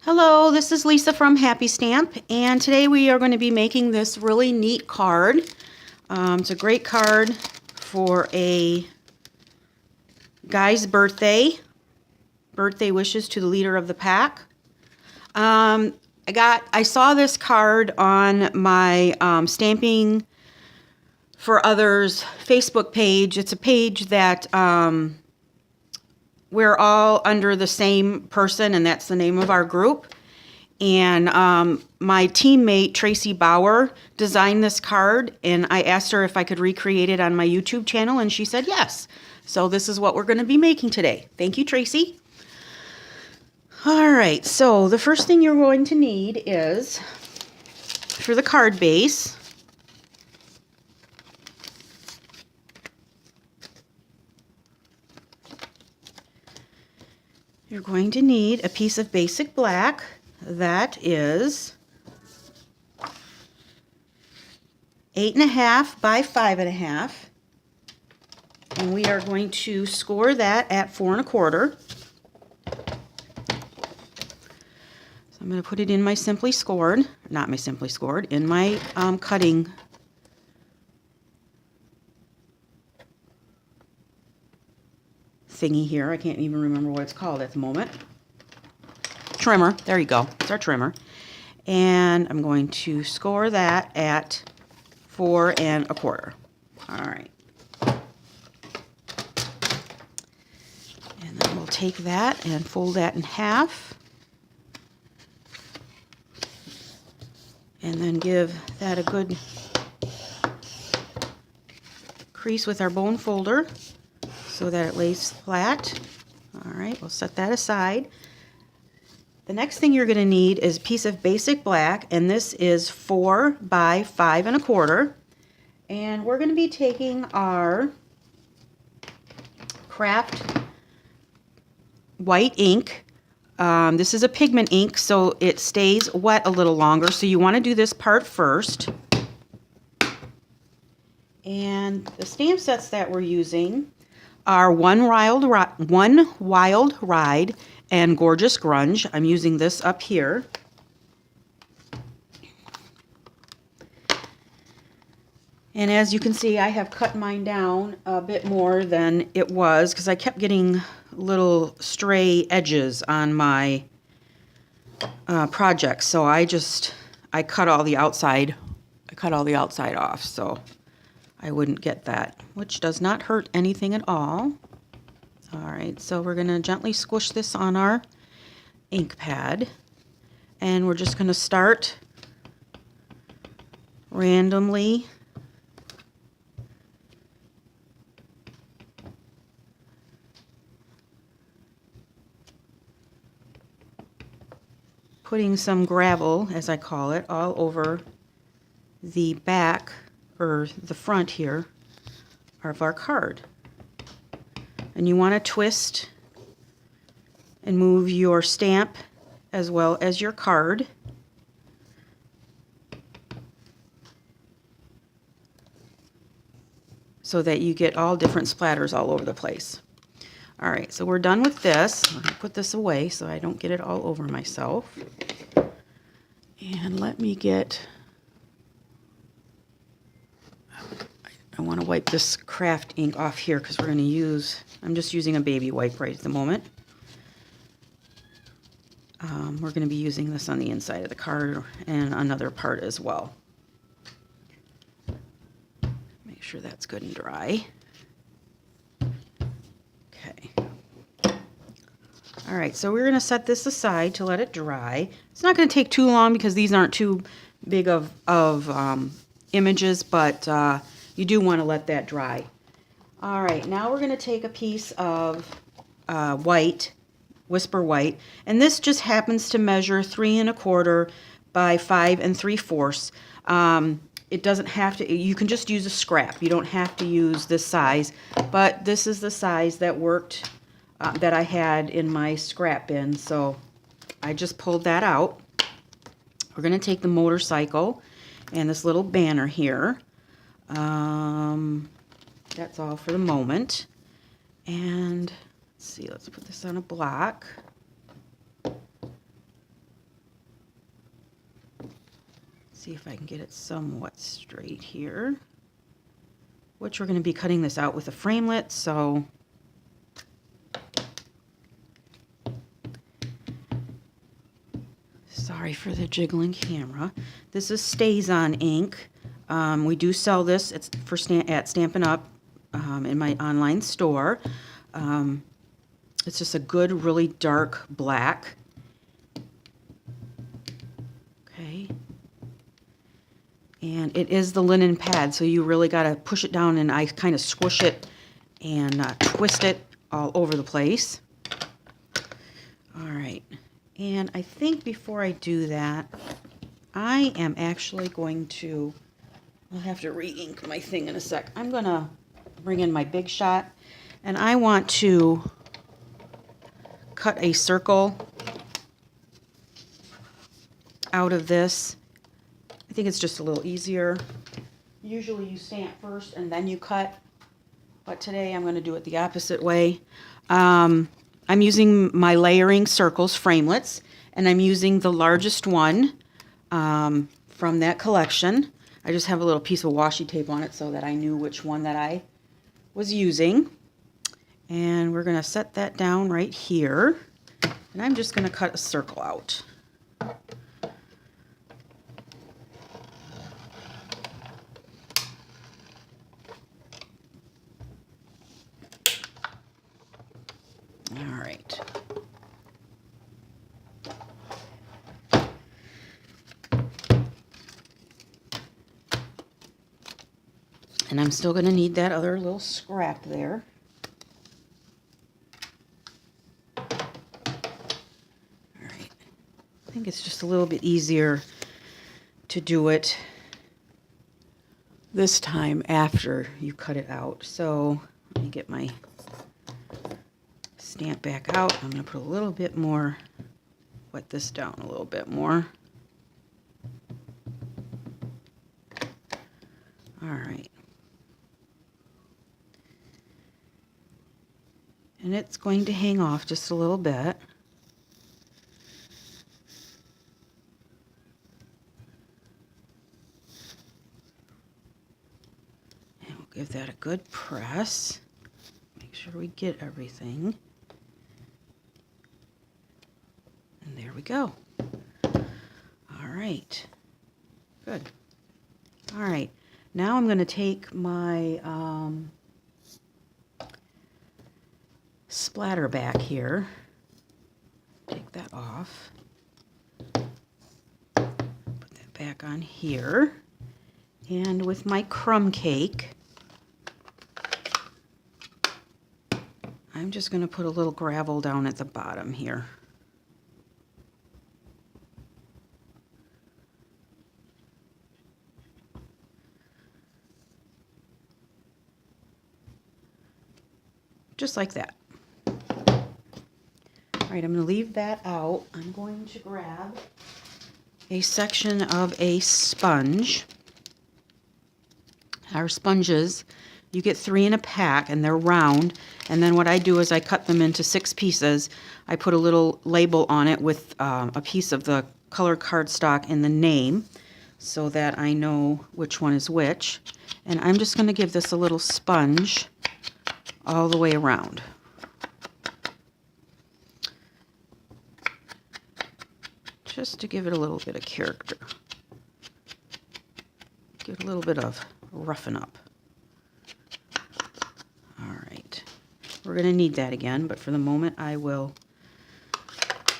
Hello, this is Lisa from Happy Stamp, and today we are going to be making this really neat card. It's a great card for a guy's birthday wishes to the leader of the pack. I saw this card on my Stamping for Others Facebook page. It's a page that we're all under the same person, and that's the name of our group. And my teammate, Tracy Bauer, designed this card, and I asked her if I could recreate it on my YouTube channel, and she said yes. So this is what we're going to be making today. Thank you, Tracy. All right, so the first thing you're going to need is, for the card base, you're going to need a piece of basic black that is 8.5 by 5.5, and we are going to score that at 4 1/4. So I'm going to put it in my Simply Scored, not my Simply Scored, in my cutting thingy here. I can't even remember what it's called at the moment. Trimmer. There you go. It's our trimmer. And I'm going to score that at 4 1/4. All right. And then we'll take that and fold that in half. And then give that a good crease with our bone folder so that it lays flat. All right, we'll set that aside. The next thing you're going to need is a piece of basic black, and this is 4 by 5 1/4. And we're going to be taking our Craft white ink. This is a pigment ink, so it stays wet a little longer, so you want to do this part first. And the stamp sets that we're using are One Wild Ride and Gorgeous Grunge. I'm using this up here. And as you can see, I have cut mine down a bit more than it was because I kept getting little stray edges on my project. So I cut all the outside. I cut all the outside off so I wouldn't get that, which does not hurt anything at all. All right, so we're going to gently squish this on our ink pad, and we're just going to start randomly putting some gravel, as I call it, all over the back or the front here of our card. And you want to twist and move your stamp as well as your card. So that you get all different splatters all over the place. All right, so we're done with this. I'm going to put this away so I don't get it all over myself. And let me get, I want to wipe this craft ink off here because we're going to use, I'm just using a baby wipe right at the moment. We're going to be using this on the inside of the card and another part as well. Make sure that's good and dry. Okay. All right, so we're going to set this aside to let it dry. It's not going to take too long because these aren't too big of images, but you do want to let that dry. All right, now we're going to take a piece of white, Whisper White, and this just happens to measure 3 1/4 by 5 3/4. It doesn't have to, you can just use a scrap. You don't have to use this size, but this is the size that worked, that I had in my scrap bin, so I just pulled that out. We're going to take the motorcycle and this little banner here. That's all for the moment. And let's see, let's put this on a block. see if I can get it somewhat straight here. Which we're going to be cutting this out with a framelit, so sorry for the jiggling camera. This is StazOn ink. We do sell this. It's for at Stampin' Up! In my online store. It's just a good, really dark black. Okay. And it is the linen pad, so you really got to push it down, and I kind of squish it and twist it all over the place. All right. And I think before I do that, I am actually going to, I'll have to re-ink my thing in a sec. I'm going to bring in my Big Shot, and I want to cut a circle out of this. I think it's just a little easier. Usually you stamp first and then you cut, but today I'm going to do it the opposite way. I'm using my layering circles framelits, and I'm using the largest one from that collection. I just have a little piece of washi tape on it so that I knew which one that I was using. And we're going to set that down right here. And I'm just going to cut a circle out. All right. And I'm still going to need that other little scrap there. All right. I think it's just a little bit easier to do it this time after you cut it out. So let me get my stamp back out. I'm going to put a little bit more, wet this down a little bit more. All right. And it's going to hang off just a little bit. And we'll give that a good press. Make sure we get everything. And there we go. All right. Good. All right. Now I'm going to take my splatter back here. Take that off. Put that back on here. And with my crumb cake, I'm just going to put a little gravel down at the bottom here. Just like that. All right, I'm going to leave that out. I'm going to grab a section of a sponge. Our sponges, you get 3 in a pack, and they're round. And then what I do is I cut them into 6 pieces. I put a little label on it with a piece of the color cardstock and the name so that I know which one is which. And I'm just going to give this a little sponge all the way around. Just to give it a little bit of character. Give it a little bit of roughen up. All right. We're going to need that again, but for the moment I will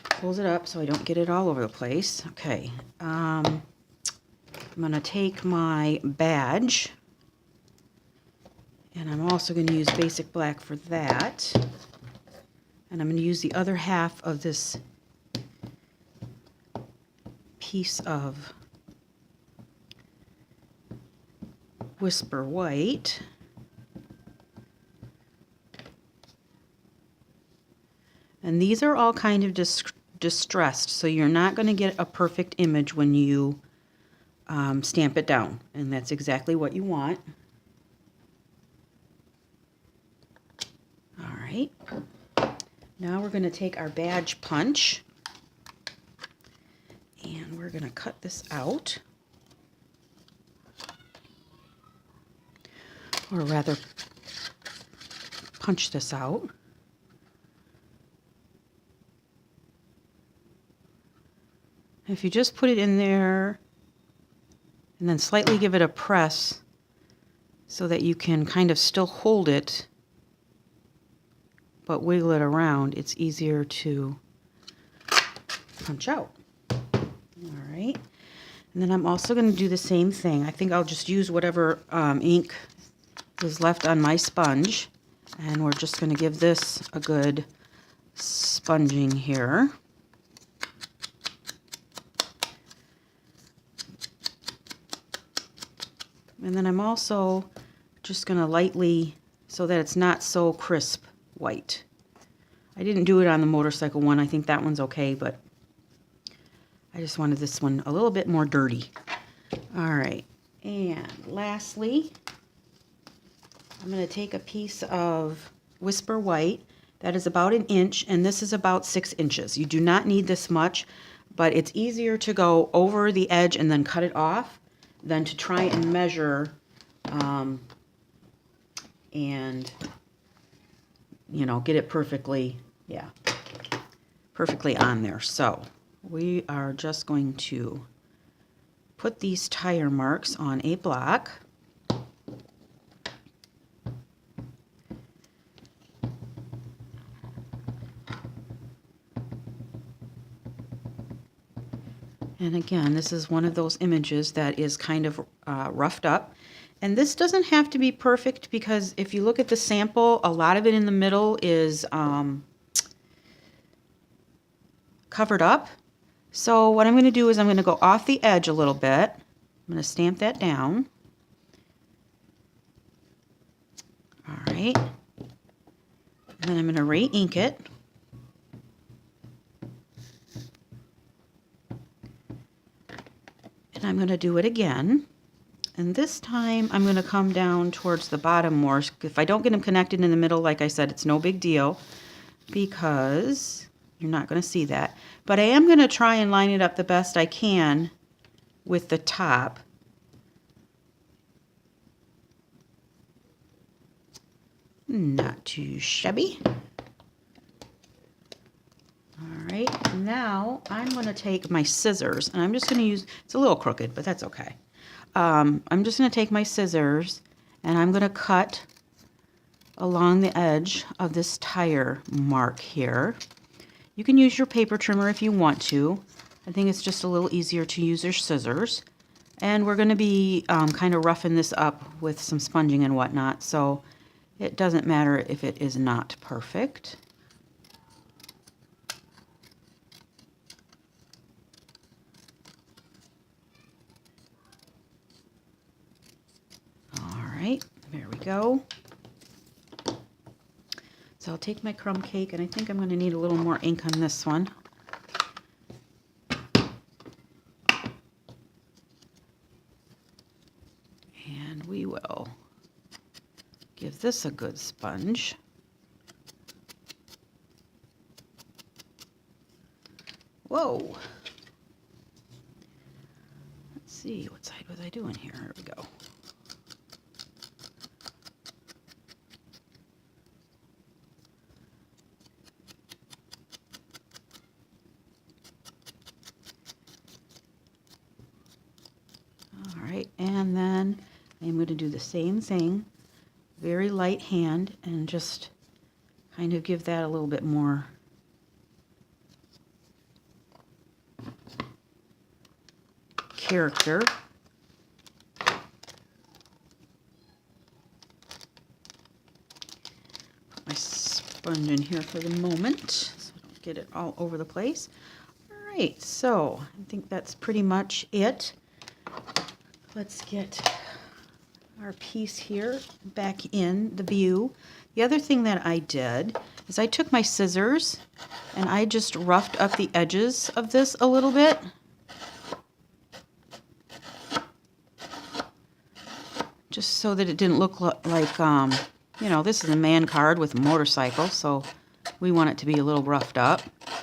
close it up so I don't get it all over the place. Okay. I'm going to take my badge, and I'm also going to use basic black for that. And I'm going to use the other half of this piece of Whisper White. And these are all kind of distressed, so you're not going to get a perfect image when you stamp it down. And that's exactly what you want. All right. Now we're going to take our badge punch, and we're going to cut this out. or rather punch this out. If you just put it in there and then slightly give it a press so that you can kind of still hold it but wiggle it around, it's easier to punch out. All right. And then I'm also going to do the same thing. I think I'll just use whatever ink is left on my sponge. And we're just going to give this a good sponging here. And then I'm also just going to lightly, so that it's not so crisp white. I didn't do it on the motorcycle one. I think that one's okay, but I just wanted this one a little bit more dirty. All right. And lastly, I'm going to take a piece of Whisper White that is about 1 inch, and this is about 6 inches. You do not need this much, but it's easier to go over the edge and then cut it off than to try and measure and, you know, get it perfectly, perfectly on there. So we are just going to put these tire marks on a block. And again, this is one of those images that is kind of roughed up. And this doesn't have to be perfect because if you look at the sample, a lot of it in the middle is covered up. So what I'm going to do is I'm going to go off the edge a little bit. I'm going to stamp that down. All right. And then I'm going to re-ink it. And I'm going to do it again. And this time I'm going to come down towards the bottom more. If I don't get them connected in the middle, like I said, it's no big deal because you're not going to see that. But I am going to try and line it up the best I can with the top. Not too shabby. All right, now I'm going to take my scissors, and I'm just going to use, it's a little crooked, but that's okay. I'm just going to take my scissors, and I'm going to cut along the edge of this tire mark here. You can use your paper trimmer if you want to. I think it's just a little easier to use your scissors. And we're going to be kind of roughing this up with some sponging and whatnot, so it doesn't matter if it is not perfect. There we go. So I'll take my crumb cake, and I think I'm going to need a little more ink on this one. And we will give this a good sponge. Whoa. Let's see, what side was I doing here? Here we go. And then I'm going to do the same thing, very light hand, and just kind of give that a little bit more character. Put my sponge in here for the moment so I don't get it all over the place. All right, so I think that's pretty much it. Let's get our piece here back in the view. The other thing that I did is I took my scissors and I just roughed up the edges of this a little bit. Just so that it didn't look like, you know, this is a man card with a motorcycle, so we want it to be a little roughed up.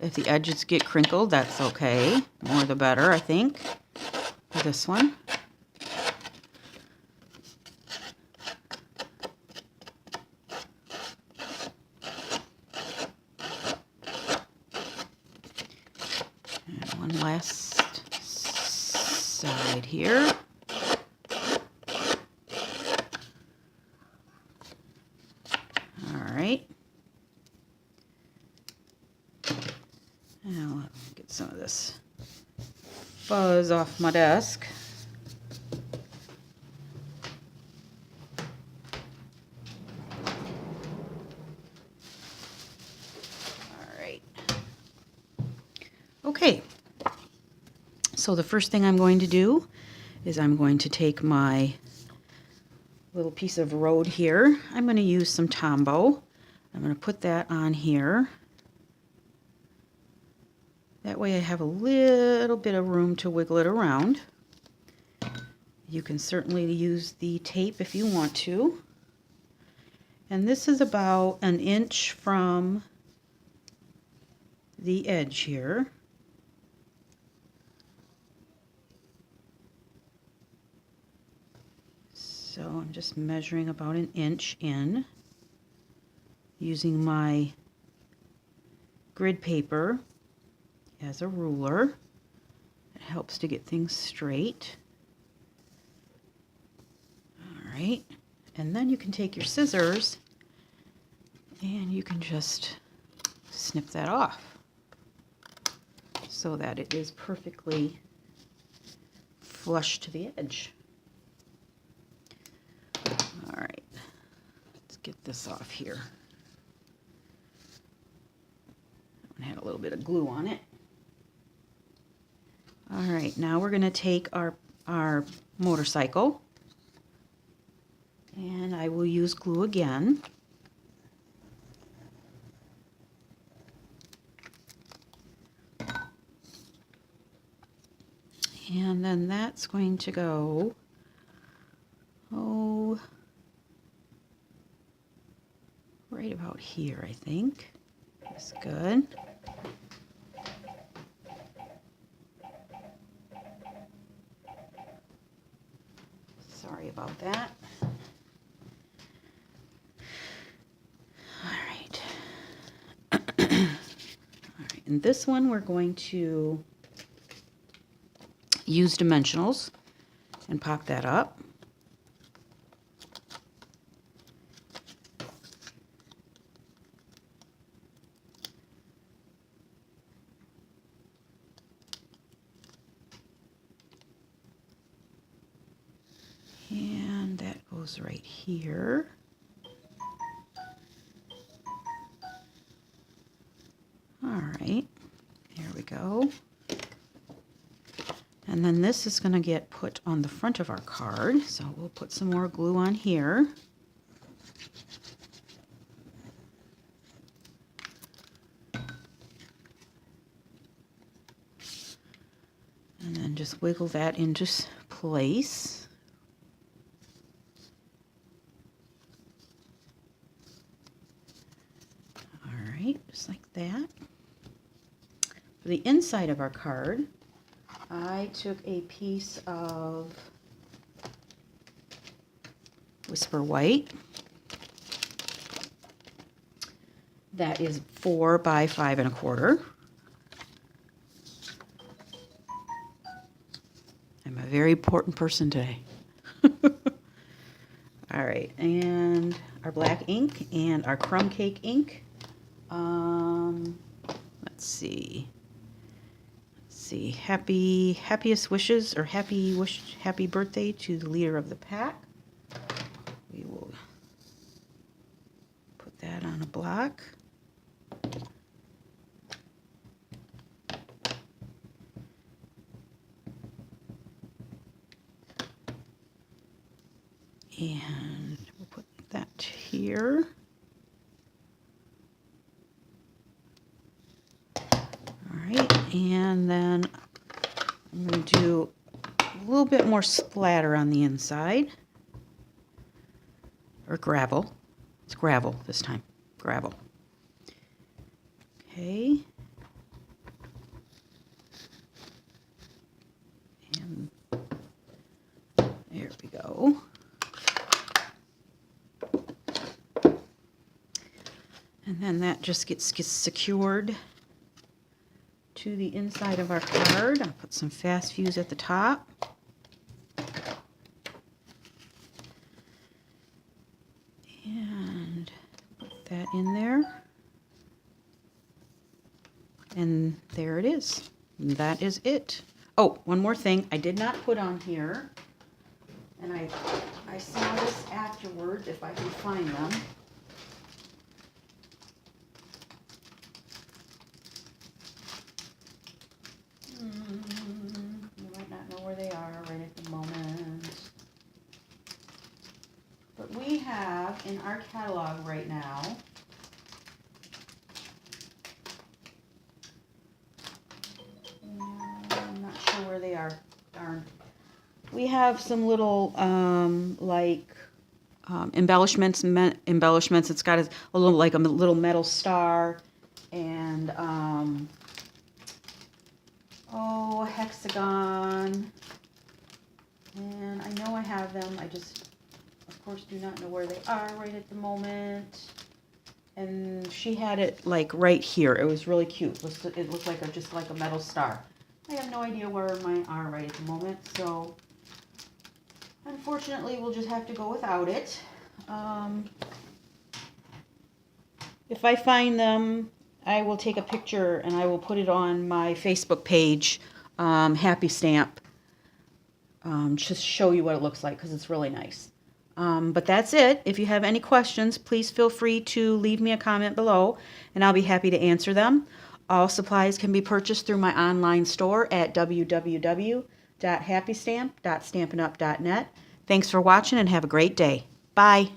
If the edges get crinkled, that's okay. More the better, I think, for this one. one last side here. All right. Now let me get some of this fuzz off my desk. All right. Okay. So the first thing I'm going to do is I'm going to take my little piece of road here. I'm going to use some Tombow. I'm going to put that on here. That way I have a little bit of room to wiggle it around. You can certainly use the tape if you want to. And this is about 1 inch from the edge here. So I'm just measuring about 1 inch in using my grid paper as a ruler. It helps to get things straight. All right, and then you can take your scissors and you can just snip that off so that it is perfectly flush to the edge. All right, let's get this off here. That one had a little bit of glue on it. All right, now we're going to take our motorcycle, and I will use glue again. And then that's going to go, right about here, I think. That's good. Sorry about that. All right. All right. And this one we're going to use dimensionals and pop that up. And that goes right here. All right, there we go. And then this is going to get put on the front of our card. So we'll put some more glue on here. And then just wiggle that into place. All right, just like that. For the inside of our card, I took a piece of Whisper White. That is 4 by 5 1/4. I'm a very important person today. All right, and our black ink and our crumb cake ink. Let's see. Happiest wishes, or happy birthday to the leader of the pack. We will put that on a block. And we'll put that here. And then I'm going to do a little bit more splatter on the inside. Or gravel. It's gravel this time. Gravel. Okay. And there we go. And then that just gets secured to the inside of our card. I'll put some fast fuse at the top. And put that in there. And there it is. That is it. Oh, one more thing I did not put on here. And I saw this afterwards, if I can find them. You might not know where they are right at the moment. But we have in our catalog right now I'm not sure where they are. Darn. We have some little embellishments. It's got a little like a little metal star and a hexagon. And I know I have them. I just, of course, do not know where they are right at the moment. And she had it like right here. It was really cute. It looked like just like a metal star. I have no idea where mine are right at the moment, so unfortunately we'll just have to go without it. If I find them, I will take a picture and I will put it on my Facebook page, Happy Stamp, just show you what it looks like because it's really nice. But that's it. If you have any questions, please feel free to leave me a comment below and I'll be happy to answer them. All supplies can be purchased through my online store at www.happystamp.stampinup.net. Thanks for watching and have a great day. Bye.